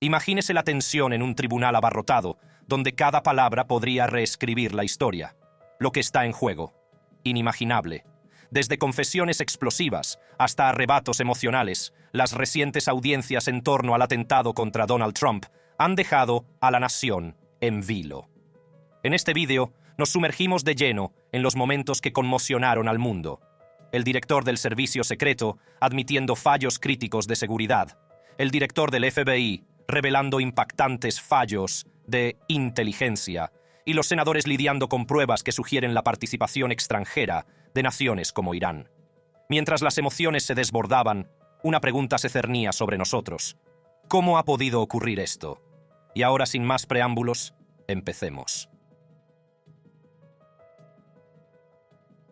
Imagínese la tensión en un tribunal abarrotado, donde cada palabra podría reescribir la historia. Lo que está en juego. Inimaginable. Desde confesiones explosivas hasta arrebatos emocionales, las recientes audiencias en torno al atentado contra Donald Trump han dejado a la nación en vilo. En este vídeo nos sumergimos de lleno en los momentos que conmocionaron al mundo. El director del Servicio Secreto admitiendo fallos críticos de seguridad. El director del FBI revelando impactantes fallos de inteligencia. Y los senadores lidiando con pruebas que sugieren la participación extranjera de naciones como Irán. Mientras las emociones se desbordaban, una pregunta se cernía sobre nosotros. ¿Cómo ha podido ocurrir esto? Y ahora, sin más preámbulos, empecemos.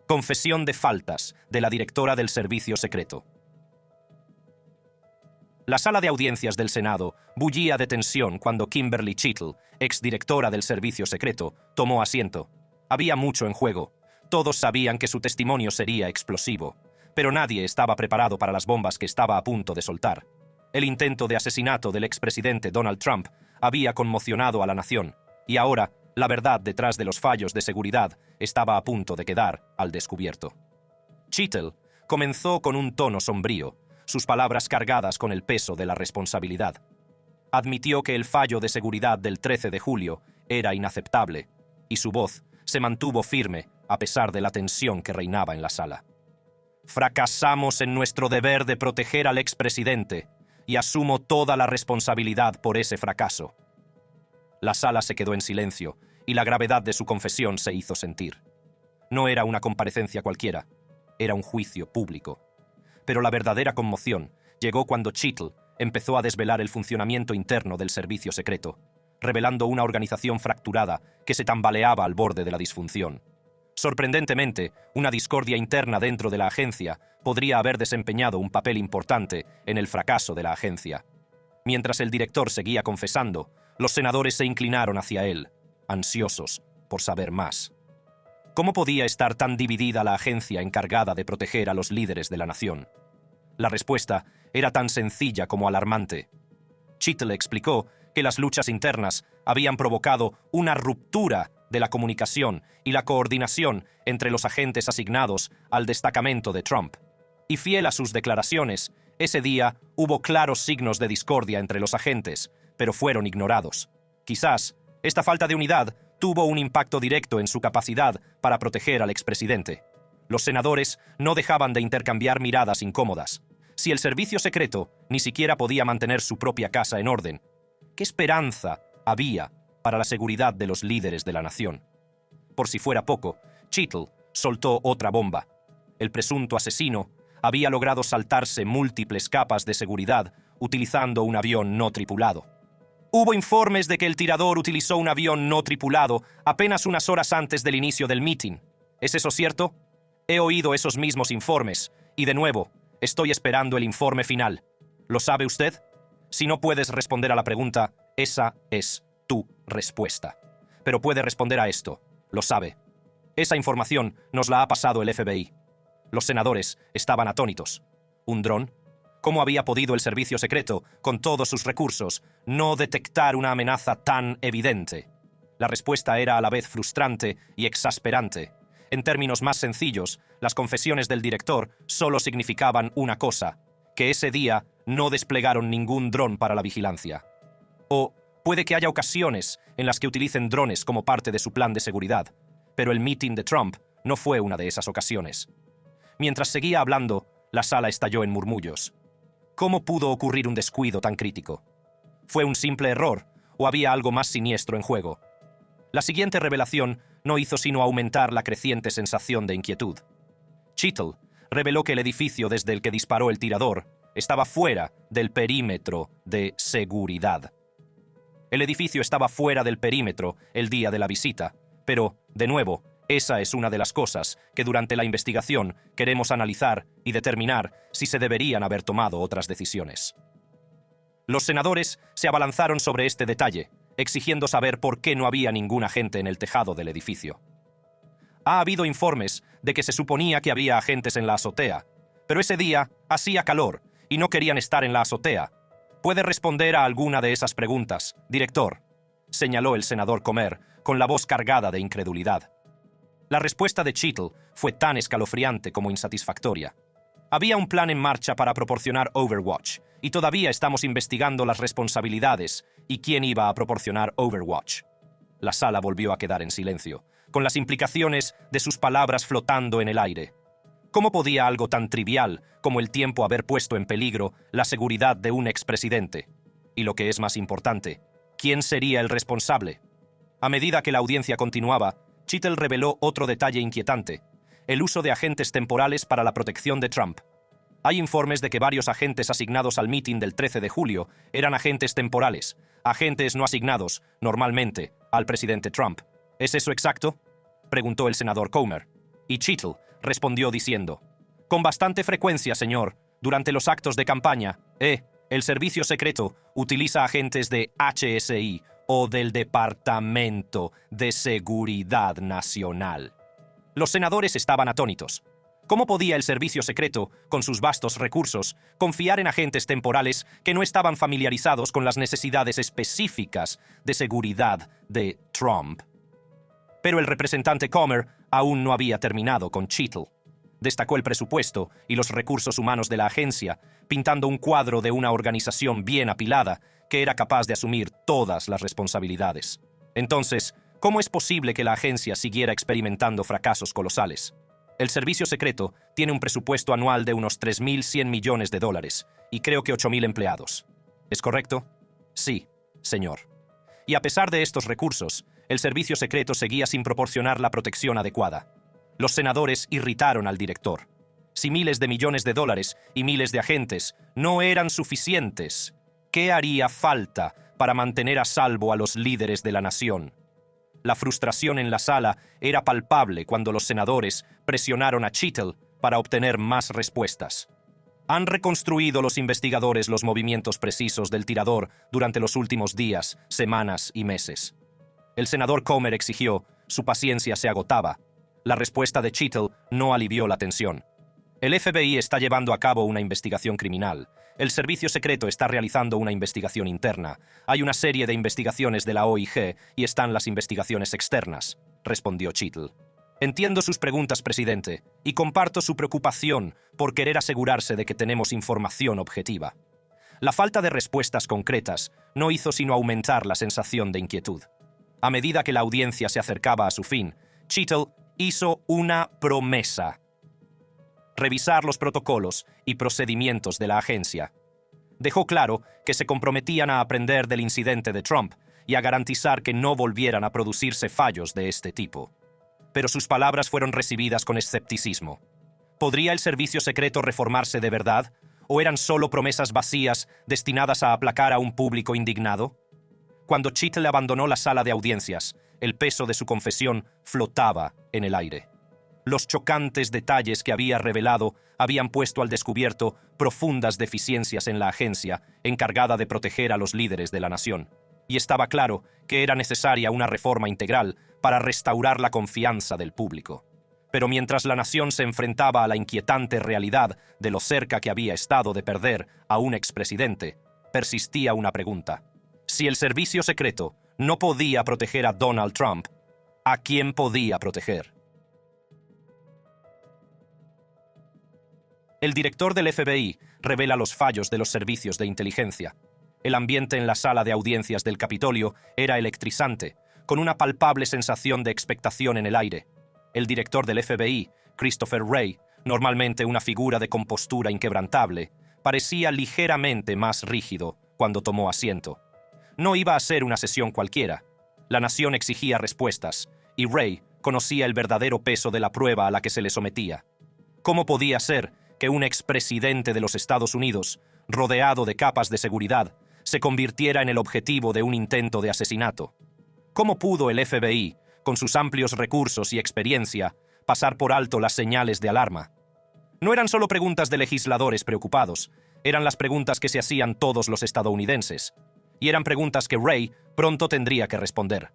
Confesión de faltas de la directora del Servicio Secreto. La sala de audiencias del Senado bullía de tensión cuando Kimberly Chittle, exdirectora del Servicio Secreto, tomó asiento. Había mucho en juego. Todos sabían que su testimonio sería explosivo, pero nadie estaba preparado para las bombas que estaba a punto de soltar. El intento de asesinato del expresidente Donald Trump había conmocionado a la nación, y ahora la verdad detrás de los fallos de seguridad estaba a punto de quedar al descubierto. Chittle comenzó con un tono sombrío, sus palabras cargadas con el peso de la responsabilidad. Admitió que el fallo de seguridad del 13 de julio era inaceptable, y su voz se mantuvo firme a pesar de la tensión que reinaba en la sala. Fracasamos en nuestro deber de proteger al expresidente, y asumo toda la responsabilidad por ese fracaso. La sala se quedó en silencio, y la gravedad de su confesión se hizo sentir. No era una comparecencia cualquiera, era un juicio público. Pero la verdadera conmoción llegó cuando Chittle empezó a desvelar el funcionamiento interno del Servicio Secreto, revelando una organización fracturada que se tambaleaba al borde de la disfunción. Sorprendentemente, una discordia interna dentro de la agencia podría haber desempeñado un papel importante en el fracaso de la agencia. Mientras el director seguía confesando, los senadores se inclinaron hacia él, ansiosos por saber más. ¿Cómo podía estar tan dividida la agencia encargada de proteger a los líderes de la nación? La respuesta era tan sencilla como alarmante. Chittle explicó que las luchas internas habían provocado una ruptura de la comunicación y la coordinación entre los agentes asignados al destacamento de Trump. Y fiel a sus declaraciones, ese día hubo claros signos de discordia entre los agentes, pero fueron ignorados. Quizás esta falta de unidad tuvo un impacto directo en su capacidad para proteger al expresidente. Los senadores no dejaban de intercambiar miradas incómodas. Si el servicio secreto ni siquiera podía mantener su propia casa en orden, ¿qué esperanza había para la seguridad de los líderes de la nación? Por si fuera poco, Chittle soltó otra bomba. El presunto asesino había logrado saltarse múltiples capas de seguridad utilizando un avión no tripulado. Hubo informes de que el tirador utilizó un avión no tripulado apenas unas horas antes del inicio del meeting. ¿Es eso cierto? He oído esos mismos informes, y de nuevo, estoy esperando el informe final. ¿Lo sabe usted? Si no puedes responder a la pregunta, esa es tu respuesta. Pero puede responder a esto. Lo sabe. Esa información nos la ha pasado el FBI. Los senadores estaban atónitos. ¿Un dron? ¿Cómo había podido el servicio secreto, con todos sus recursos, no detectar una amenaza tan evidente? La respuesta era a la vez frustrante y exasperante. En términos más sencillos, las confesiones del director solo significaban una cosa: que ese día no desplegaron ningún dron para la vigilancia. O puede que haya ocasiones en las que utilicen drones como parte de su plan de seguridad, pero el meeting de Trump no fue una de esas ocasiones. Mientras seguía hablando, la sala estalló en murmullos. ¿Cómo pudo ocurrir un descuido tan crítico? ¿Fue un simple error o había algo más siniestro en juego? La siguiente revelación no hizo sino aumentar la creciente sensación de inquietud. Chittle reveló que el edificio desde el que disparó el tirador estaba fuera del perímetro de seguridad. El edificio estaba fuera del perímetro el día de la visita, pero, de nuevo, esa es una de las cosas que durante la investigación queremos analizar y determinar si se deberían haber tomado otras decisiones. Los senadores se abalanzaron sobre este detalle, exigiendo saber por qué no había ningún agente en el tejado del edificio. Ha habido informes de que se suponía que había agentes en la azotea, pero ese día hacía calor y no querían estar en la azotea. Puede responder a alguna de esas preguntas, director, señaló el senador Comer, con la voz cargada de incredulidad. La respuesta de Cheadle fue tan escalofriante como insatisfactoria. Había un plan en marcha para proporcionar Overwatch, y todavía estamos investigando las responsabilidades y quién iba a proporcionar Overwatch. La sala volvió a quedar en silencio, con las implicaciones de sus palabras flotando en el aire. ¿Cómo podía algo tan trivial como el tiempo haber puesto en peligro la seguridad de un expresidente? Y lo que es más importante, ¿quién sería el responsable? A medida que la audiencia continuaba, Cheadle reveló otro detalle inquietante: el uso de agentes temporales para la protección de Trump. Hay informes de que varios agentes asignados al mitin del 13 de julio eran agentes temporales, agentes no asignados, normalmente, al presidente Trump. ¿Es eso exacto?, preguntó el senador Comer. Y Cheadle respondió diciendo: con bastante frecuencia, señor, durante los actos de campaña, el servicio secreto utiliza agentes de HSI o del Departamento de Seguridad Nacional. Los senadores estaban atónitos. ¿Cómo podía el servicio secreto, con sus vastos recursos, confiar en agentes temporales que no estaban familiarizados con las necesidades específicas de seguridad de Trump? Pero el representante Comer aún no había terminado con Cheadle. Destacó el presupuesto y los recursos humanos de la agencia, pintando un cuadro de una organización bien apilada que era capaz de asumir todas las responsabilidades. Entonces, ¿cómo es posible que la agencia siguiera experimentando fracasos colosales? El servicio secreto tiene un presupuesto anual de unos 3.100 millones de dólares y creo que 8.000 empleados. ¿Es correcto? Sí, señor. Y a pesar de estos recursos, el servicio secreto seguía sin proporcionar la protección adecuada. Los senadores irritaron al director. Si miles de millones de dólares y miles de agentes no eran suficientes, ¿qué haría falta para mantener a salvo a los líderes de la nación? La frustración en la sala era palpable cuando los senadores presionaron a Cheadle para obtener más respuestas. ¿Han reconstruido los investigadores los movimientos precisos del tirador durante los últimos días, semanas y meses? El senador Comer exigió. Su paciencia se agotaba. La respuesta de Cheadle no alivió la tensión. El FBI está llevando a cabo una investigación criminal. El servicio secreto está realizando una investigación interna. Hay una serie de investigaciones de la OIG y están las investigaciones externas, respondió Cheadle. Entiendo sus preguntas, presidente, y comparto su preocupación por querer asegurarse de que tenemos información objetiva. La falta de respuestas concretas no hizo sino aumentar la sensación de inquietud. A medida que la audiencia se acercaba a su fin, Cheadle hizo una promesa: revisar los protocolos y procedimientos de la agencia. Dejó claro que se comprometían a aprender del incidente de Trump y a garantizar que no volvieran a producirse fallos de este tipo. Pero sus palabras fueron recibidas con escepticismo. ¿Podría el servicio secreto reformarse de verdad? ¿O eran solo promesas vacías destinadas a aplacar a un público indignado? Cuando Cheadle abandonó la sala de audiencias, el peso de su confesión flotaba en el aire. Los chocantes detalles que había revelado habían puesto al descubierto profundas deficiencias en la agencia encargada de proteger a los líderes de la nación. Y estaba claro que era necesaria una reforma integral para restaurar la confianza del público. Pero mientras la nación se enfrentaba a la inquietante realidad de lo cerca que había estado de perder a un expresidente, persistía una pregunta. Si el servicio secreto no podía proteger a Donald Trump, ¿a quién podía proteger? El director del FBI revela los fallos de los servicios de inteligencia. El ambiente en la sala de audiencias del Capitolio era electrizante, con una palpable sensación de expectación en el aire. El director del FBI, Christopher Wray, normalmente una figura de compostura inquebrantable, parecía ligeramente más rígido cuando tomó asiento. No iba a ser una sesión cualquiera. La nación exigía respuestas, y Wray conocía el verdadero peso de la prueba a la que se le sometía. ¿Cómo podía ser que un expresidente de los Estados Unidos, rodeado de capas de seguridad, se convirtiera en el objetivo de un intento de asesinato? ¿Cómo pudo el FBI, con sus amplios recursos y experiencia, pasar por alto las señales de alarma? No eran solo preguntas de legisladores preocupados, eran las preguntas que se hacían todos los estadounidenses. Y eran preguntas que Wray pronto tendría que responder.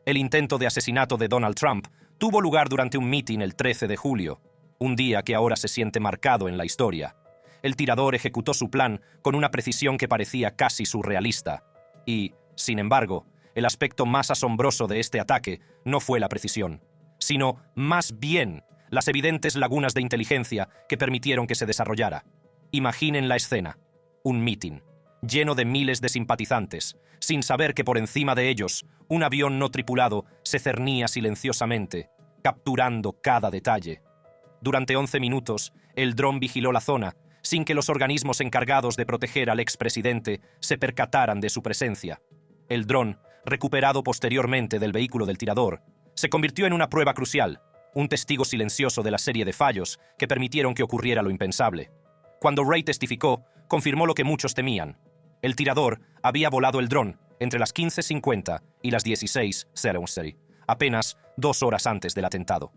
El intento de asesinato de Donald Trump tuvo lugar durante un mitin el 13 de julio, un día que ahora se siente marcado en la historia. el tirador ejecutó su plan con una precisión que parecía casi surrealista. Y, sin embargo, el aspecto más asombroso de este ataque no fue la precisión, sino, más bien, las evidentes lagunas de inteligencia que permitieron que se desarrollara. Imaginen la escena. Un mitin, lleno de miles de simpatizantes, sin saber que por encima de ellos, un avión no tripulado se cernía silenciosamente, capturando cada detalle. Durante 11 minutos, el dron vigiló la zona, sin que los organismos encargados de proteger al expresidente se percataran de su presencia. El dron, recuperado posteriormente del vehículo del tirador, se convirtió en una prueba crucial, un testigo silencioso de la serie de fallos que permitieron que ocurriera lo impensable. Cuando Ray testificó, confirmó lo que muchos temían. El tirador había volado el dron entre las 15:50 y las 16:00, apenas 2 horas antes del atentado.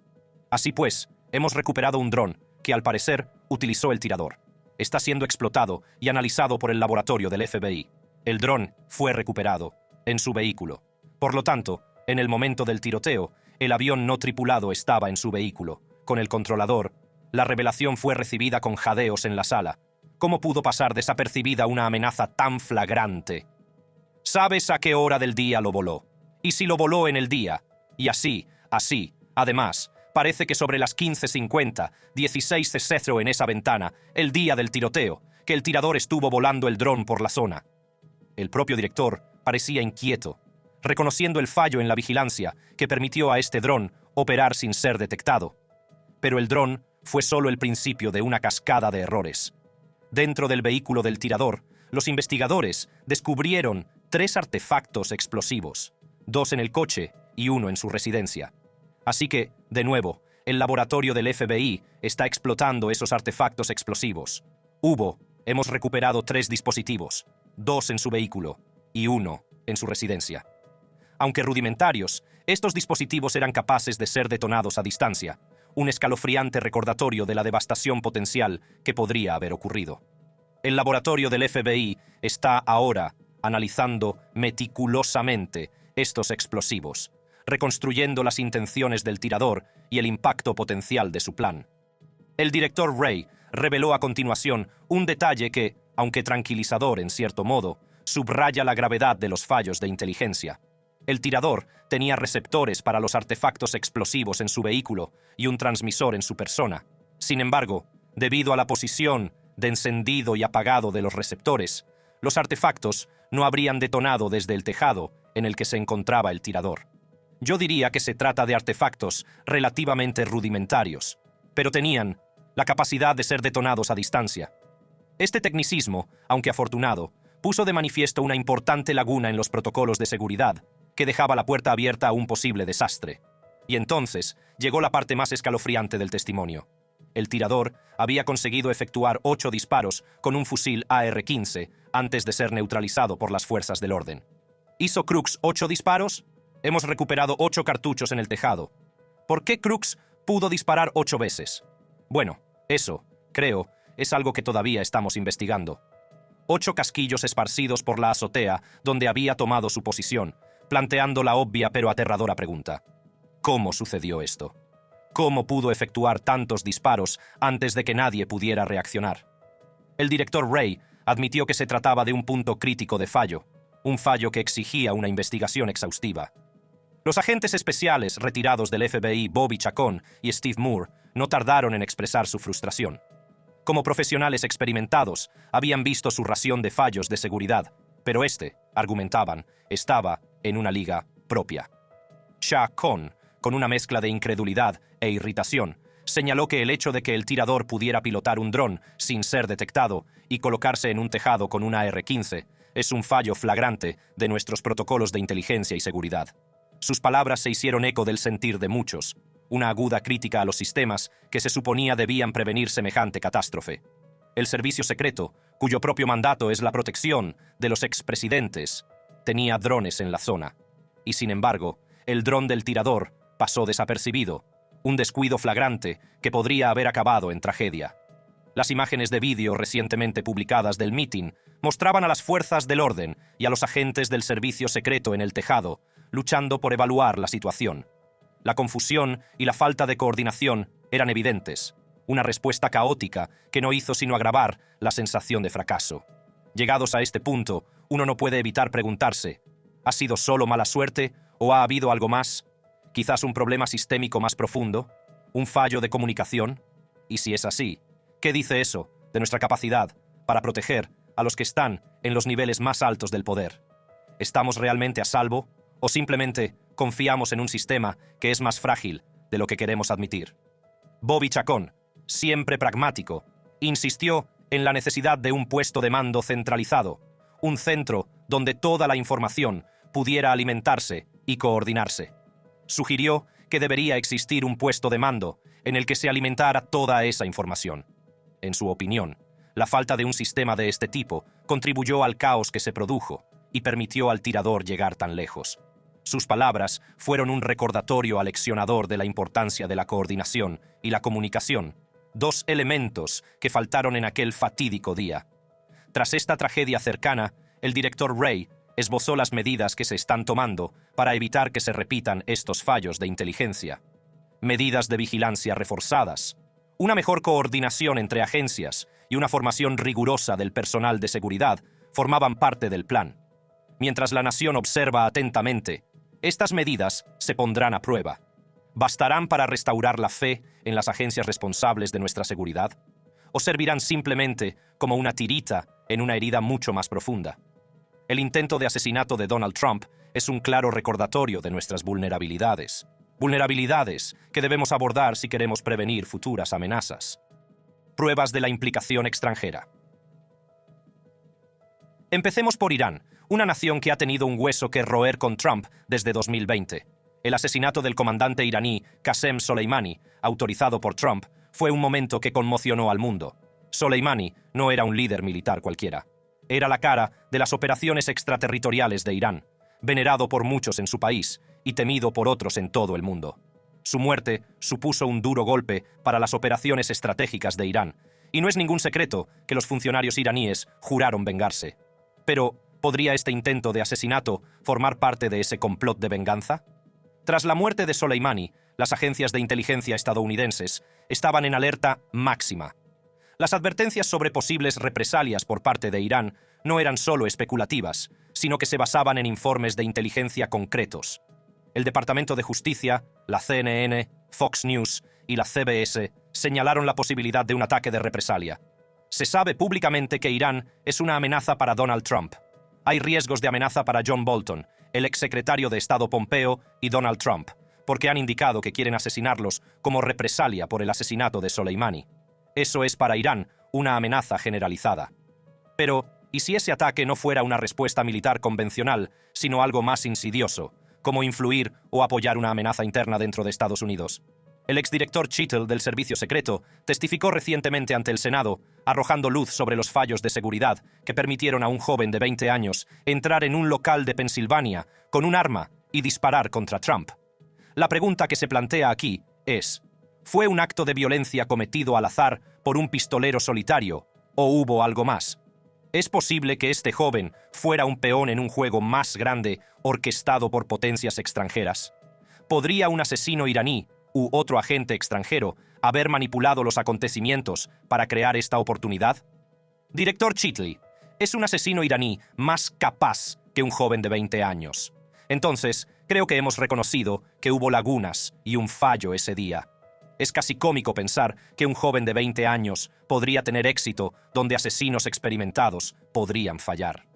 Así pues, hemos recuperado un dron que, al parecer, utilizó el tirador. Está siendo explotado y analizado por el laboratorio del FBI. El dron fue recuperado en su vehículo. Por lo tanto, en el momento del tiroteo, el avión no tripulado estaba en su vehículo, con el controlador. La revelación fue recibida con jadeos en la sala. ¿Cómo pudo pasar desapercibida una amenaza tan flagrante? ¿Sabes a qué hora del día lo voló? ¿Y si lo voló en el día? Y así, además, parece que sobre las 15:50, 16:00 en esa ventana, el día del tiroteo, que el tirador estuvo volando el dron por la zona. El propio director parecía inquieto, reconociendo el fallo en la vigilancia que permitió a este dron operar sin ser detectado. Pero el dron fue solo el principio de una cascada de errores. Dentro del vehículo del tirador, los investigadores descubrieron 3 artefactos explosivos, 2 en el coche y 1 en su residencia. Así que, de nuevo, el laboratorio del FBI está explotando esos artefactos explosivos. Hemos recuperado 3 dispositivos, 2 en su vehículo y 1 en su residencia. Aunque rudimentarios, estos dispositivos eran capaces de ser detonados a distancia, un escalofriante recordatorio de la devastación potencial que podría haber ocurrido. El laboratorio del FBI está ahora analizando meticulosamente estos explosivos, reconstruyendo las intenciones del tirador y el impacto potencial de su plan. El director Ray reveló a continuación un detalle que, aunque tranquilizador en cierto modo, subraya la gravedad de los fallos de inteligencia. El tirador tenía receptores para los artefactos explosivos en su vehículo y un transmisor en su persona. Sin embargo, debido a la posición de encendido y apagado de los receptores, los artefactos no habrían detonado desde el tejado en el que se encontraba el tirador. Yo diría que se trata de artefactos relativamente rudimentarios, pero tenían la capacidad de ser detonados a distancia. Este tecnicismo, aunque afortunado, puso de manifiesto una importante laguna en los protocolos de seguridad que dejaba la puerta abierta a un posible desastre. Y entonces llegó la parte más escalofriante del testimonio. El tirador había conseguido efectuar 8 disparos con un fusil AR-15 antes de ser neutralizado por las fuerzas del orden. ¿Hizo Crooks 8 disparos? Hemos recuperado 8 cartuchos en el tejado. ¿Por qué Crooks pudo disparar 8 veces? Bueno, eso, creo, es algo que todavía estamos investigando. 8 casquillos esparcidos por la azotea donde había tomado su posición, planteando la obvia pero aterradora pregunta: ¿cómo sucedió esto? ¿Cómo pudo efectuar tantos disparos antes de que nadie pudiera reaccionar? El director Ray admitió que se trataba de un punto crítico de fallo, un fallo que exigía una investigación exhaustiva. Los agentes especiales retirados del FBI Bobby Chacon y Steve Moore no tardaron en expresar su frustración. Como profesionales experimentados, habían visto su ración de fallos de seguridad, pero argumentaban, estaba en una liga propia. Chacon, con una mezcla de incredulidad e irritación, señaló que el hecho de que el tirador pudiera pilotar un dron sin ser detectado y colocarse en un tejado con una AR-15 es un fallo flagrante de nuestros protocolos de inteligencia y seguridad. Sus palabras se hicieron eco del sentir de muchos, una aguda crítica a los sistemas que se suponía debían prevenir semejante catástrofe. El servicio secreto, cuyo propio mandato es la protección de los expresidentes, tenía drones en la zona. Y sin embargo, el dron del tirador pasó desapercibido, un descuido flagrante que podría haber acabado en tragedia. Las imágenes de vídeo recientemente publicadas del mitin mostraban a las fuerzas del orden y a los agentes del servicio secreto en el tejado, luchando por evaluar la situación. La confusión y la falta de coordinación eran evidentes. Una respuesta caótica que no hizo sino agravar la sensación de fracaso. Llegados a este punto, uno no puede evitar preguntarse, ¿ha sido solo mala suerte o ha habido algo más? ¿Quizás un problema sistémico más profundo? ¿Un fallo de comunicación? Y si es así, ¿qué dice eso de nuestra capacidad para proteger a los que están en los niveles más altos del poder? ¿Estamos realmente a salvo o simplemente confiamos en un sistema que es más frágil de lo que queremos admitir? Bobby Chacón, siempre pragmático, insistió en la necesidad de un puesto de mando centralizado, un centro donde toda la información pudiera alimentarse y coordinarse. Sugirió que debería existir un puesto de mando en el que se alimentara toda esa información. En su opinión, la falta de un sistema de este tipo contribuyó al caos que se produjo y permitió al tirador llegar tan lejos. Sus palabras fueron un recordatorio aleccionador de la importancia de la coordinación y la comunicación, dos elementos que faltaron en aquel fatídico día. Tras esta tragedia cercana, el director Wray esbozó las medidas que se están tomando para evitar que se repitan estos fallos de inteligencia. Medidas de vigilancia reforzadas, una mejor coordinación entre agencias y una formación rigurosa del personal de seguridad formaban parte del plan. Mientras la nación observa atentamente, estas medidas se pondrán a prueba. ¿Bastarán para restaurar la fe en las agencias responsables de nuestra seguridad? ¿O servirán simplemente como una tirita en una herida mucho más profunda? El intento de asesinato de Donald Trump es un claro recordatorio de nuestras vulnerabilidades. Vulnerabilidades que debemos abordar si queremos prevenir futuras amenazas. Pruebas de la implicación extranjera. Empecemos por Irán, una nación que ha tenido un hueso que roer con Trump desde 2020. El asesinato del comandante iraní Qasem Soleimani, autorizado por Trump, fue un momento que conmocionó al mundo. Soleimani no era un líder militar cualquiera. Era la cara de las operaciones extraterritoriales de Irán, venerado por muchos en su país y temido por otros en todo el mundo. Su muerte supuso un duro golpe para las operaciones estratégicas de Irán, y no es ningún secreto que los funcionarios iraníes juraron vengarse. Pero, ¿podría este intento de asesinato formar parte de ese complot de venganza? Tras la muerte de Soleimani, las agencias de inteligencia estadounidenses estaban en alerta máxima. Las advertencias sobre posibles represalias por parte de Irán no eran solo especulativas, sino que se basaban en informes de inteligencia concretos. El Departamento de Justicia, la CNN, Fox News y la CBS señalaron la posibilidad de un ataque de represalia. Se sabe públicamente que Irán es una amenaza para Donald Trump. Hay riesgos de amenaza para John Bolton, el exsecretario de Estado Pompeo y Donald Trump, porque han indicado que quieren asesinarlos como represalia por el asesinato de Soleimani. Eso es para Irán una amenaza generalizada. Pero, ¿y si ese ataque no fuera una respuesta militar convencional, sino algo más insidioso, como influir o apoyar una amenaza interna dentro de Estados Unidos? El exdirector Chittle del Servicio Secreto testificó recientemente ante el Senado, arrojando luz sobre los fallos de seguridad que permitieron a un joven de 20 años entrar en un local de Pensilvania con un arma y disparar contra Trump. La pregunta que se plantea aquí es, ¿fue un acto de violencia cometido al azar por un pistolero solitario o hubo algo más? ¿Es posible que este joven fuera un peón en un juego más grande orquestado por potencias extranjeras? ¿Podría un asesino iraní u otro agente extranjero haber manipulado los acontecimientos para crear esta oportunidad? Director Chittle, es un asesino iraní más capaz que un joven de 20 años. Entonces, creo que hemos reconocido que hubo lagunas y un fallo ese día. Es casi cómico pensar que un joven de 20 años podría tener éxito donde asesinos experimentados podrían fallar.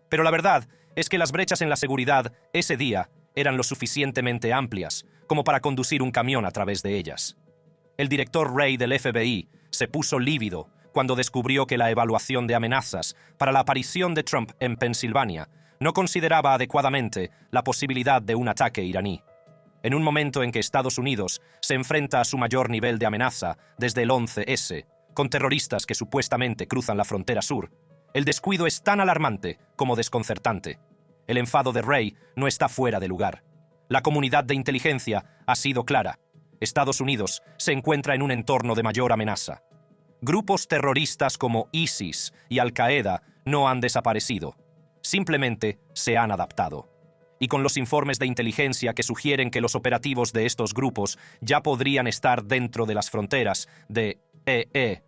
Pero la verdad es que las brechas en la seguridad ese día eran lo suficientemente amplias como para conducir un camión a través de ellas. El director Wray del FBI se puso lívido cuando descubrió que la evaluación de amenazas para la aparición de Trump en Pensilvania no consideraba adecuadamente la posibilidad de un ataque iraní. En un momento en que Estados Unidos se enfrenta a su mayor nivel de amenaza desde el 11S, con terroristas que supuestamente cruzan la frontera sur, el descuido es tan alarmante como desconcertante. El enfado de Wray no está fuera de lugar. La comunidad de inteligencia ha sido clara. Estados Unidos se encuentra en un entorno de mayor amenaza. Grupos terroristas como ISIS y Al-Qaeda no han desaparecido. Simplemente se han adaptado. y con los informes de inteligencia que sugieren que los operativos de estos grupos ya podrían estar dentro de las fronteras de EE.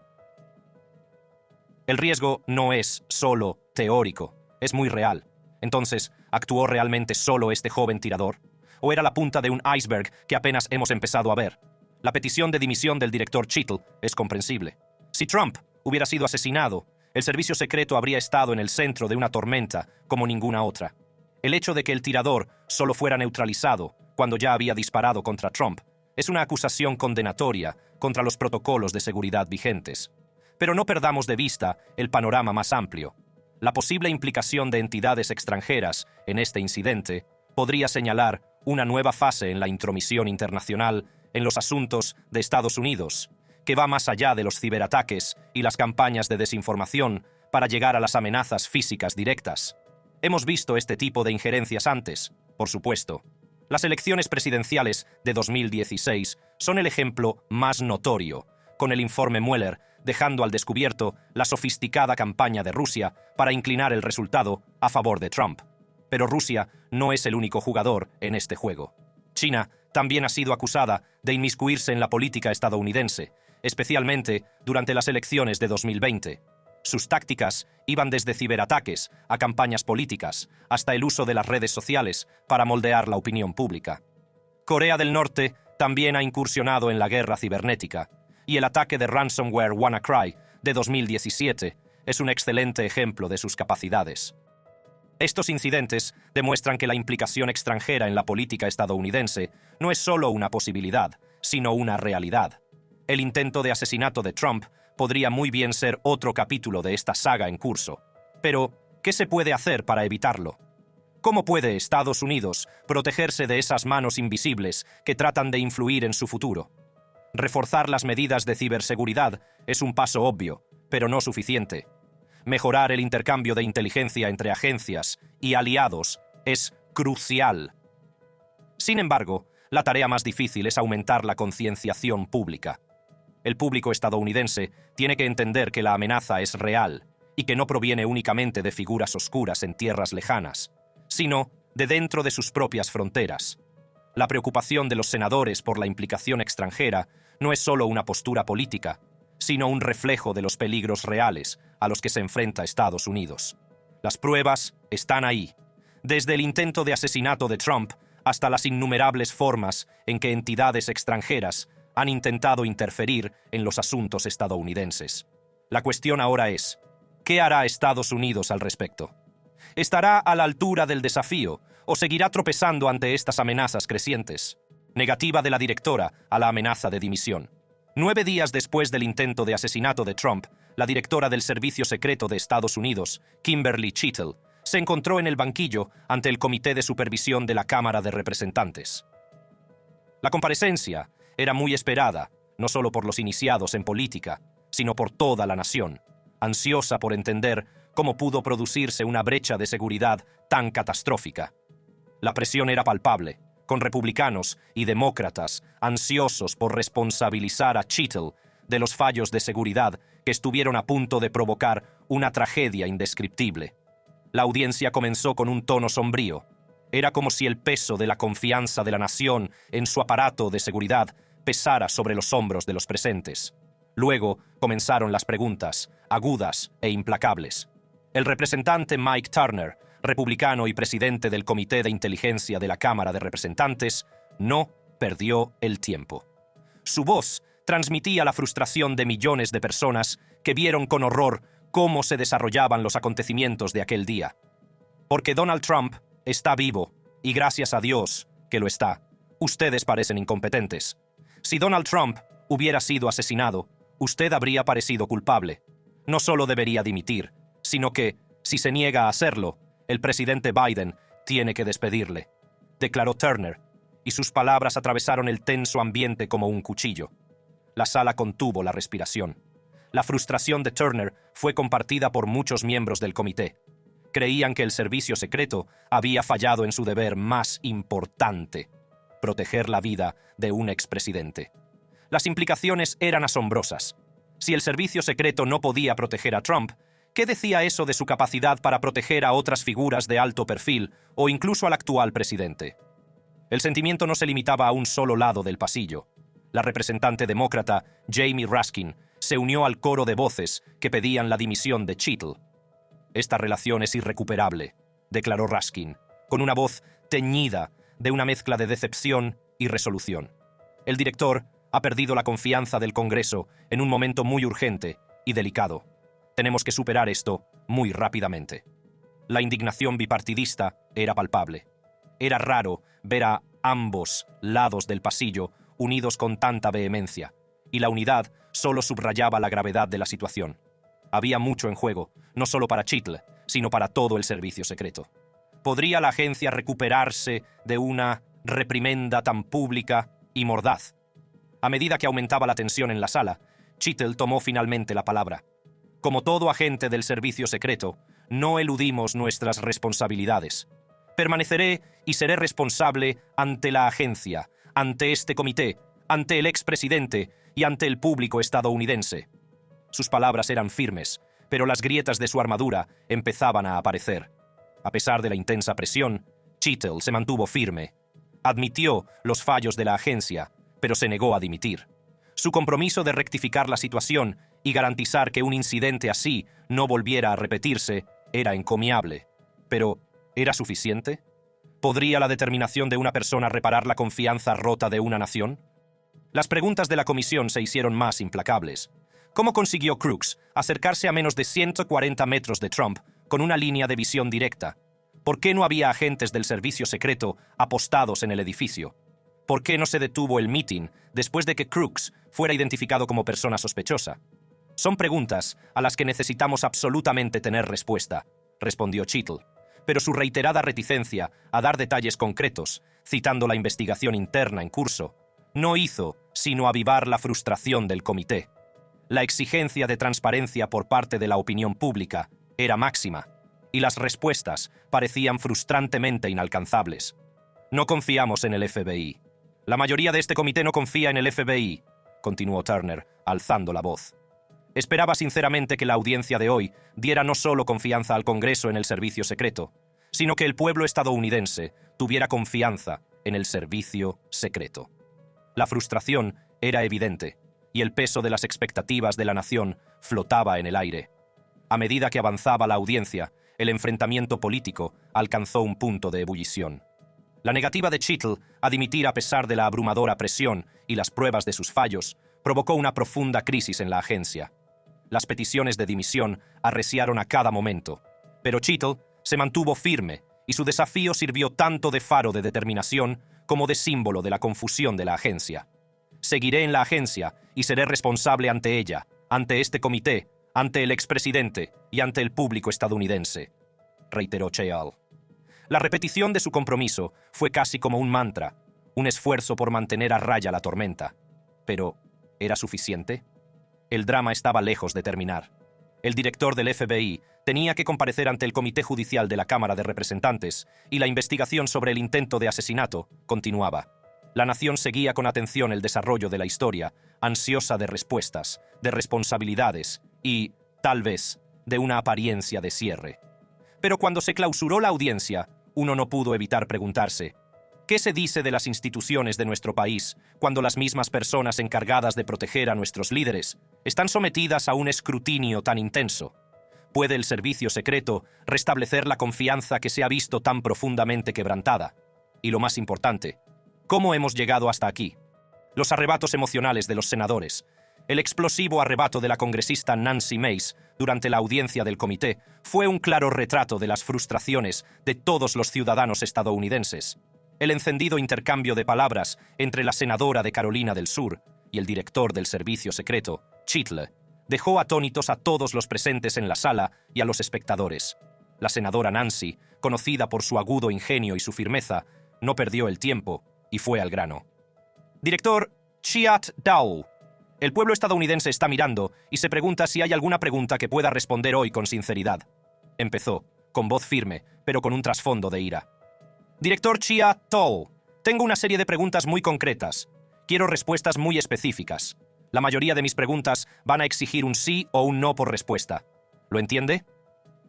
El riesgo no es solo teórico, es muy real. Entonces, ¿actuó realmente solo este joven tirador? ¿O era la punta de un iceberg que apenas hemos empezado a ver? La petición de dimisión del director Chittle es comprensible. Si Trump hubiera sido asesinado, el servicio secreto habría estado en el centro de una tormenta como ninguna otra. El hecho de que el tirador solo fuera neutralizado cuando ya había disparado contra Trump es una acusación condenatoria contra los protocolos de seguridad vigentes. Pero no perdamos de vista el panorama más amplio. La posible implicación de entidades extranjeras en este incidente podría señalar una nueva fase en la intromisión internacional en los asuntos de Estados Unidos, que va más allá de los ciberataques y las campañas de desinformación para llegar a las amenazas físicas directas. Hemos visto este tipo de injerencias antes, por supuesto. Las elecciones presidenciales de 2016 son el ejemplo más notorio, con el informe Mueller dejando al descubierto la sofisticada campaña de Rusia para inclinar el resultado a favor de Trump. Pero Rusia no es el único jugador en este juego. China también ha sido acusada de inmiscuirse en la política estadounidense, especialmente durante las elecciones de 2020. Sus tácticas iban desde ciberataques a campañas políticas, hasta el uso de las redes sociales para moldear la opinión pública. Corea del Norte también ha incursionado en la guerra cibernética, y el ataque de ransomware WannaCry de 2017 es un excelente ejemplo de sus capacidades. Estos incidentes demuestran que la implicación extranjera en la política estadounidense no es solo una posibilidad, sino una realidad. El intento de asesinato de Trump podría muy bien ser otro capítulo de esta saga en curso. Pero, ¿qué se puede hacer para evitarlo? ¿Cómo puede Estados Unidos protegerse de esas manos invisibles que tratan de influir en su futuro? Reforzar las medidas de ciberseguridad es un paso obvio, pero no suficiente. Mejorar el intercambio de inteligencia entre agencias y aliados es crucial. Sin embargo, la tarea más difícil es aumentar la concienciación pública. El público estadounidense tiene que entender que la amenaza es real y que no proviene únicamente de figuras oscuras en tierras lejanas, sino de dentro de sus propias fronteras. La preocupación de los senadores por la implicación extranjera no es solo una postura política, sino un reflejo de los peligros reales a los que se enfrenta Estados Unidos. Las pruebas están ahí, desde el intento de asesinato de Trump hasta las innumerables formas en que entidades extranjeras han intentado interferir en los asuntos estadounidenses. La cuestión ahora es, ¿qué hará Estados Unidos al respecto? ¿Estará a la altura del desafío o seguirá tropezando ante estas amenazas crecientes? Negativa de la directora a la amenaza de dimisión. 9 días después del intento de asesinato de Trump, la directora del Servicio Secreto de Estados Unidos, Kimberly Chittle, se encontró en el banquillo ante el Comité de Supervisión de la Cámara de Representantes. La comparecencia era muy esperada, no solo por los iniciados en política, sino por toda la nación, ansiosa por entender cómo pudo producirse una brecha de seguridad tan catastrófica. La presión era palpable, con republicanos y demócratas ansiosos por responsabilizar a Chittle de los fallos de seguridad que estuvieron a punto de provocar una tragedia indescriptible. La audiencia comenzó con un tono sombrío. Era como si el peso de la confianza de la nación en su aparato de seguridad pesara sobre los hombros de los presentes. Luego comenzaron las preguntas, agudas e implacables. El representante Mike Turner, republicano y presidente del Comité de Inteligencia de la Cámara de Representantes, no perdió el tiempo. Su voz transmitía la frustración de millones de personas que vieron con horror cómo se desarrollaban los acontecimientos de aquel día. Porque Donald Trump está vivo, y gracias a Dios que lo está. Ustedes parecen incompetentes. Si Donald Trump hubiera sido asesinado, usted habría parecido culpable. No solo debería dimitir, sino que, si se niega a hacerlo, el presidente Biden tiene que despedirle, declaró Turner, y sus palabras atravesaron el tenso ambiente como un cuchillo. La sala contuvo la respiración. La frustración de Turner fue compartida por muchos miembros del comité. Creían que el servicio secreto había fallado en su deber más importante, proteger la vida de un expresidente. Las implicaciones eran asombrosas. Si el servicio secreto no podía proteger a Trump, ¿Qué decía eso de su capacidad para proteger a otras figuras de alto perfil o incluso al actual presidente? El sentimiento no se limitaba a un solo lado del pasillo. La representante demócrata, Jamie Raskin, se unió al coro de voces que pedían la dimisión de Cheatle. «Esta relación es irrecuperable», declaró Raskin, con una voz teñida de una mezcla de decepción y resolución. El director ha perdido la confianza del Congreso en un momento muy urgente y delicado. Tenemos que superar esto muy rápidamente. La indignación bipartidista era palpable. Era raro ver a ambos lados del pasillo unidos con tanta vehemencia, y la unidad solo subrayaba la gravedad de la situación. Había mucho en juego, no solo para Cheatle, sino para todo el servicio secreto. ¿Podría la agencia recuperarse de una reprimenda tan pública y mordaz? A medida que aumentaba la tensión en la sala, Cheatle tomó finalmente la palabra. Como todo agente del servicio secreto, no eludimos nuestras responsabilidades. Permaneceré y seré responsable ante la agencia, ante este comité, ante el expresidente y ante el público estadounidense. Sus palabras eran firmes, pero las grietas de su armadura empezaban a aparecer. A pesar de la intensa presión, Cheatle se mantuvo firme. Admitió los fallos de la agencia, pero se negó a dimitir. Su compromiso de rectificar la situación y garantizar que un incidente así no volviera a repetirse era encomiable. Pero, ¿era suficiente? ¿Podría la determinación de una persona reparar la confianza rota de una nación? Las preguntas de la comisión se hicieron más implacables. ¿Cómo consiguió Crooks acercarse a menos de 140 metros de Trump con una línea de visión directa? ¿Por qué no había agentes del servicio secreto apostados en el edificio? ¿Por qué no se detuvo el mitin después de que Crooks fuera identificado como persona sospechosa? Son preguntas a las que necesitamos absolutamente tener respuesta, respondió Cheatle, pero su reiterada reticencia a dar detalles concretos, citando la investigación interna en curso, no hizo sino avivar la frustración del comité. La exigencia de transparencia por parte de la opinión pública era máxima, y las respuestas parecían frustrantemente inalcanzables. No confiamos en el FBI. La mayoría de este comité no confía en el FBI, continuó Turner, alzando la voz. Esperaba sinceramente que la audiencia de hoy diera no solo confianza al Congreso en el servicio secreto, sino que el pueblo estadounidense tuviera confianza en el servicio secreto. La frustración era evidente, y el peso de las expectativas de la nación flotaba en el aire. A medida que avanzaba la audiencia, el enfrentamiento político alcanzó un punto de ebullición. La negativa de Cheatle a dimitir a pesar de la abrumadora presión y las pruebas de sus fallos provocó una profunda crisis en la agencia. Las peticiones de dimisión arreciaron a cada momento, pero Cheatle se mantuvo firme y su desafío sirvió tanto de faro de determinación como de símbolo de la confusión de la agencia. Seguiré en la agencia y seré responsable ante ella, ante este comité, ante el expresidente y ante el público estadounidense, reiteró Cheatle. La repetición de su compromiso fue casi como un mantra, un esfuerzo por mantener a raya la tormenta. Pero, ¿era suficiente? El drama estaba lejos de terminar. El director del FBI tenía que comparecer ante el Comité Judicial de la Cámara de Representantes y la investigación sobre el intento de asesinato continuaba. La nación seguía con atención el desarrollo de la historia, ansiosa de respuestas, de responsabilidades y, tal vez, de una apariencia de cierre. Pero cuando se clausuró la audiencia, uno no pudo evitar preguntarse: ¿qué se dice de las instituciones de nuestro país cuando las mismas personas encargadas de proteger a nuestros líderes están sometidas a un escrutinio tan intenso? ¿Puede el servicio secreto restablecer la confianza que se ha visto tan profundamente quebrantada? Y lo más importante, ¿cómo hemos llegado hasta aquí? Los arrebatos emocionales de los senadores, el explosivo arrebato de la congresista Nancy Mace durante la audiencia del comité fue un claro retrato de las frustraciones de todos los ciudadanos estadounidenses. El encendido intercambio de palabras entre la senadora de Carolina del Sur y el director del servicio secreto, Cheatle, dejó atónitos a todos los presentes en la sala y a los espectadores. La senadora Nancy, conocida por su agudo ingenio y su firmeza, no perdió el tiempo y fue al grano. Director Chiat Dowell, el pueblo estadounidense está mirando y se pregunta si hay alguna pregunta que pueda responder hoy con sinceridad. Empezó, con voz firme, pero con un trasfondo de ira. Director Chiat Dowell, tengo una serie de preguntas muy concretas. Quiero respuestas muy específicas. La mayoría de mis preguntas van a exigir un sí o un no por respuesta. ¿Lo entiende?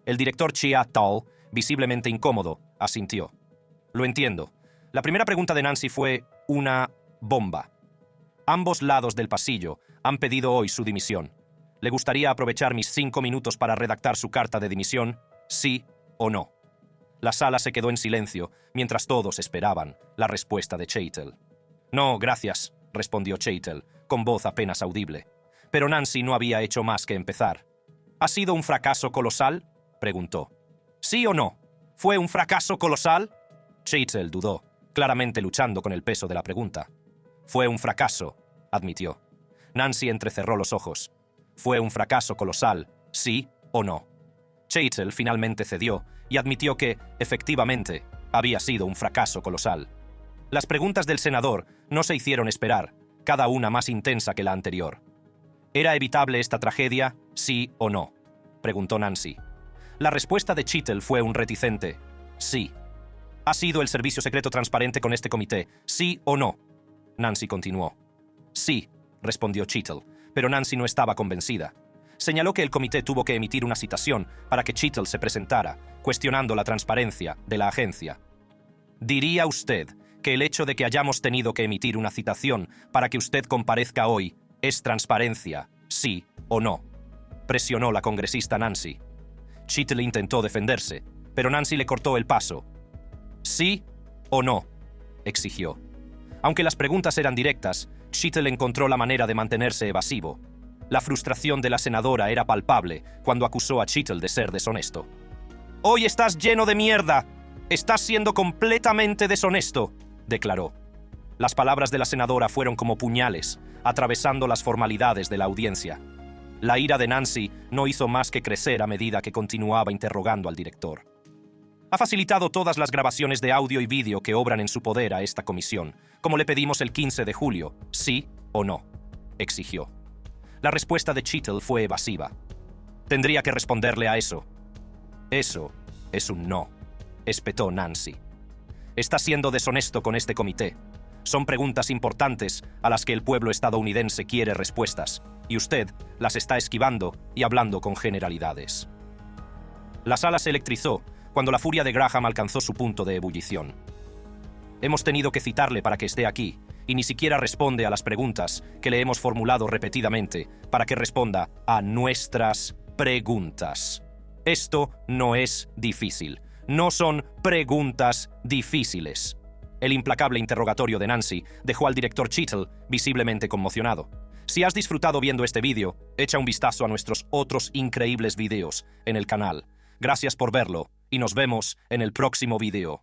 El director Chia Tal, visiblemente incómodo, asintió. Lo entiendo. La primera pregunta de Nancy fue una bomba. Ambos lados del pasillo han pedido hoy su dimisión. ¿Le gustaría aprovechar mis 5 minutos para redactar su carta de dimisión? ¿Sí o no? La sala se quedó en silencio mientras todos esperaban la respuesta de Chaitel. No, gracias, respondió Chaitel, con voz apenas audible. Pero Nancy no había hecho más que empezar. ¿Ha sido un fracaso colosal?, preguntó. ¿Sí o no? ¿Fue un fracaso colosal? Chaitel dudó, claramente luchando con el peso de la pregunta. Fue un fracaso, admitió. Nancy entrecerró los ojos. ¿Fue un fracaso colosal, sí o no? Chaitel finalmente cedió y admitió que, efectivamente, había sido un fracaso colosal. Las preguntas del senador no se hicieron esperar, cada una más intensa que la anterior. ¿Era evitable esta tragedia, sí o no?, preguntó Nancy. La respuesta de Chaitel fue un reticente sí. ¿Ha sido el servicio secreto transparente con este comité, sí o no? Nancy continuó. Sí, respondió Chaitel, pero Nancy no estaba convencida. Señaló que el comité tuvo que emitir una citación para que Chaitel se presentara, cuestionando la transparencia de la agencia. ¿Diría usted que el hecho de que hayamos tenido que emitir una citación para que usted comparezca hoy es transparencia, sí o no?, presionó la congresista Nancy. Chaitel intentó defenderse, pero Nancy le cortó el paso. ¿Sí o no?, exigió. Aunque las preguntas eran directas, Chaitel encontró la manera de mantenerse evasivo. La frustración de la senadora era palpable cuando acusó a Chaitel de ser deshonesto. «Hoy estás lleno de mierda. Estás siendo completamente deshonesto», declaró. Las palabras de la senadora fueron como puñales, atravesando las formalidades de la audiencia. La ira de Nancy no hizo más que crecer a medida que continuaba interrogando al director. Ha facilitado todas las grabaciones de audio y vídeo que obran en su poder a esta comisión, como le pedimos el 15 de julio, ¿sí o no?, exigió. La respuesta de Chaitel fue evasiva. Tendría que responderle a eso. Eso es un no, espetó Nancy. Está siendo deshonesto con este comité. Son preguntas importantes a las que el pueblo estadounidense quiere respuestas, y usted las está esquivando y hablando con generalidades. La sala se electrizó cuando la furia de Graham alcanzó su punto de ebullición. Hemos tenido que citarle para que esté aquí, y ni siquiera responde a las preguntas que le hemos formulado repetidamente para que responda a nuestras preguntas. Esto no es difícil. No son preguntas difíciles. El implacable interrogatorio de Nancy dejó al director Chaitel visiblemente conmocionado. Si has disfrutado viendo este vídeo, echa un vistazo a nuestros otros increíbles vídeos en el canal. Gracias por verlo y nos vemos en el próximo vídeo.